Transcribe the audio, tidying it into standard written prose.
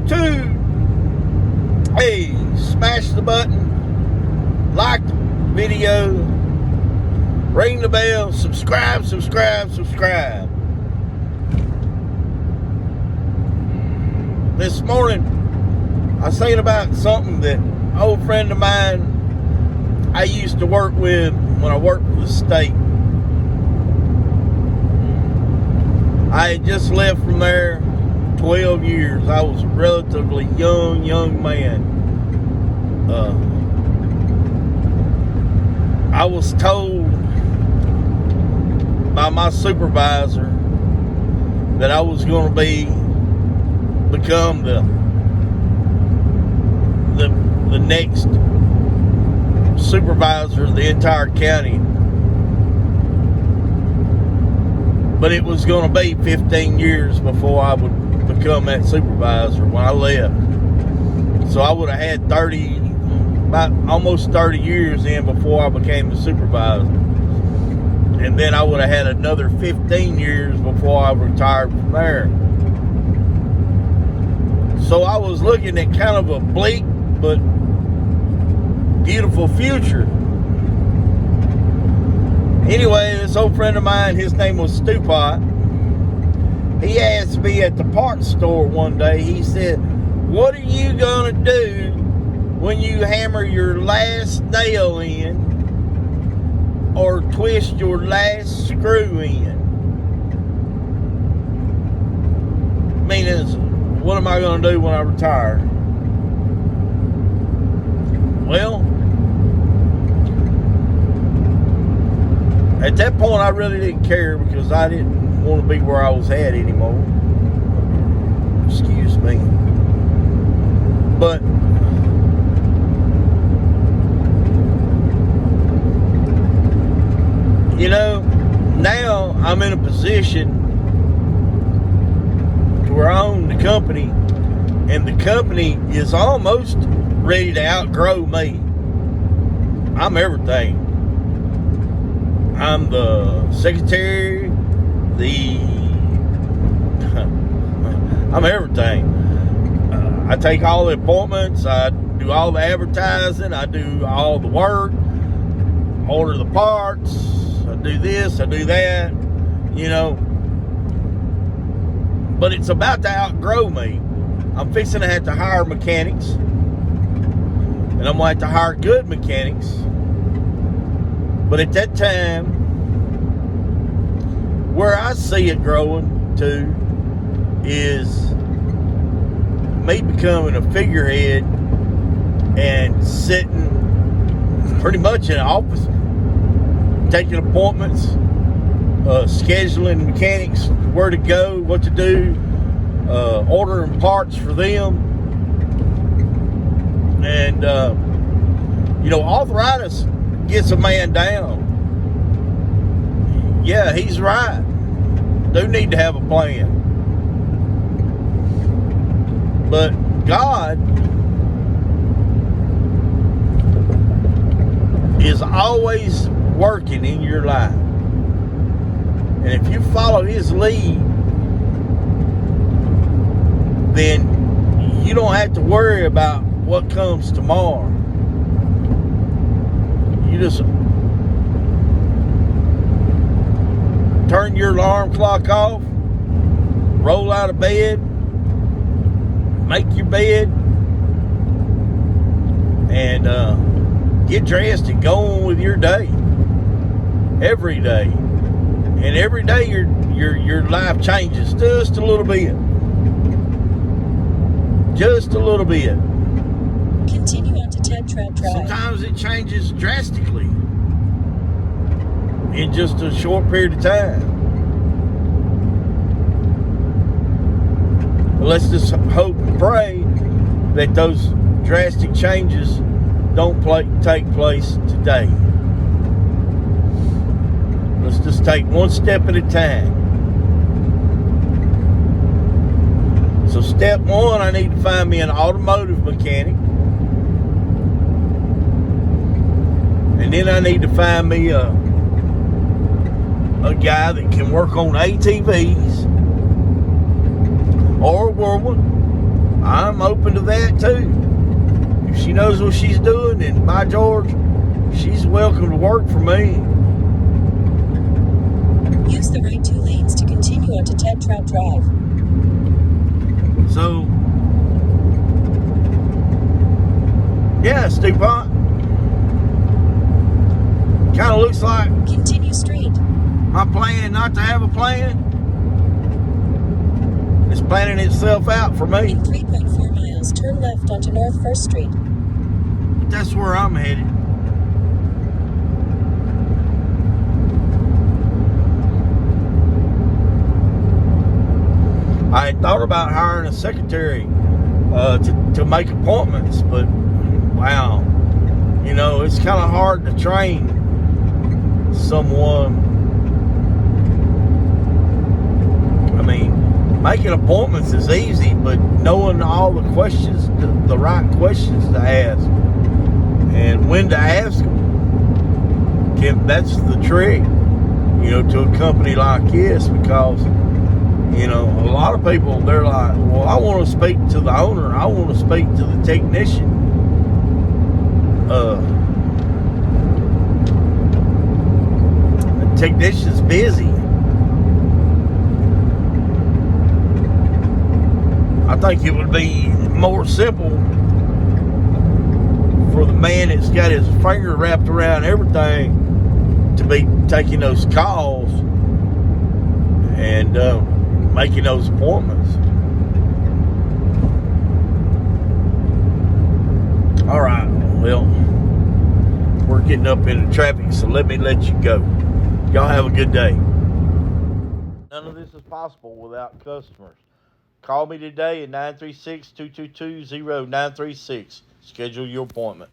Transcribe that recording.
to, hey, smash the button, like the video, ring the bell, subscribe. This morning, I was thinking about something that an old friend of mine I used to work with when I worked for the state. I had just left from there 12 years. I was a relatively young man. I was told by my supervisor that I was going to become the next supervisor of the entire county. But it was going to be 15 years before I would become that supervisor when I left. So I would have had about almost 30 years in before I became the supervisor. And then I would have had another 15 years before I retired from there. So I was looking at kind of a bleak but beautiful future. Anyway, this old friend of mine, his name was Stupot. He asked me at the parts store one day, he said, "What are you gonna do when you hammer your last nail in or twist your last screw in?" Meaning, what am I gonna do when I retire? Well, at that point, I really didn't care because I didn't want to be where I was at anymore. Excuse me. But you know, now I'm in a position to where I own the company, and the company is almost ready to outgrow me. I'm everything. I'm the secretary, I'm everything. I take all the appointments, I do all the advertising, I do all the work, order the parts, I do this, I do that, you know. But it's about to outgrow me. I'm fixing to have to hire mechanics, and I'm going to have to hire good mechanics. But at that time, where I see it growing to is me becoming a figurehead and sitting pretty much in an office, taking appointments, scheduling mechanics where to go, what to do, ordering parts for them. And, arthritis gets a man down. Yeah, he's right. Do need to have a plan. But God is always working in your life. And if you follow His lead, then you don't have to worry about what comes tomorrow. You just turn your alarm clock off, roll out of bed, make your bed, and get dressed and go on with your day. Every day. And every day your life changes just a little bit. Just a little bit. Continue on to Ted Trout Drive. Sometimes it changes drastically in just a short period of time. But let's just hope and pray that those drastic changes don't take place today. Let's just take one step at a time. So step one, I need to find me an automotive mechanic. And then I need to find me a guy that can work on ATVs or a Whirlwind. I'm open to that too. If she knows what she's doing, then by George, she's welcome to work for me. Use the right 2 lanes to continue onto Ted Trout Drive. So, yeah, DuPont. Kind of looks like Continue straight. my plan not to have a plan is planning itself out for me. In 3.4 miles, turn left onto North 1st Street. That's where I'm headed. I had thought about hiring a secretary to make appointments, but wow, you know, it's kind of hard to train someone. I mean, making appointments is easy, but knowing all the questions, the right questions to ask, and when to ask them, that's the trick, you know, to a company like this, because, you know, a lot of people, they're like, well, I want to speak to the owner. I want to speak to the technician. The technician's busy. I think it would be more simple for the man that's got his finger wrapped around everything to be taking those calls and making those appointments. All right, well, we're getting up into traffic, so let me let you go. Y'all have a good day. None of this is possible without customers. Call me today at 936-222-0936. Schedule your appointment.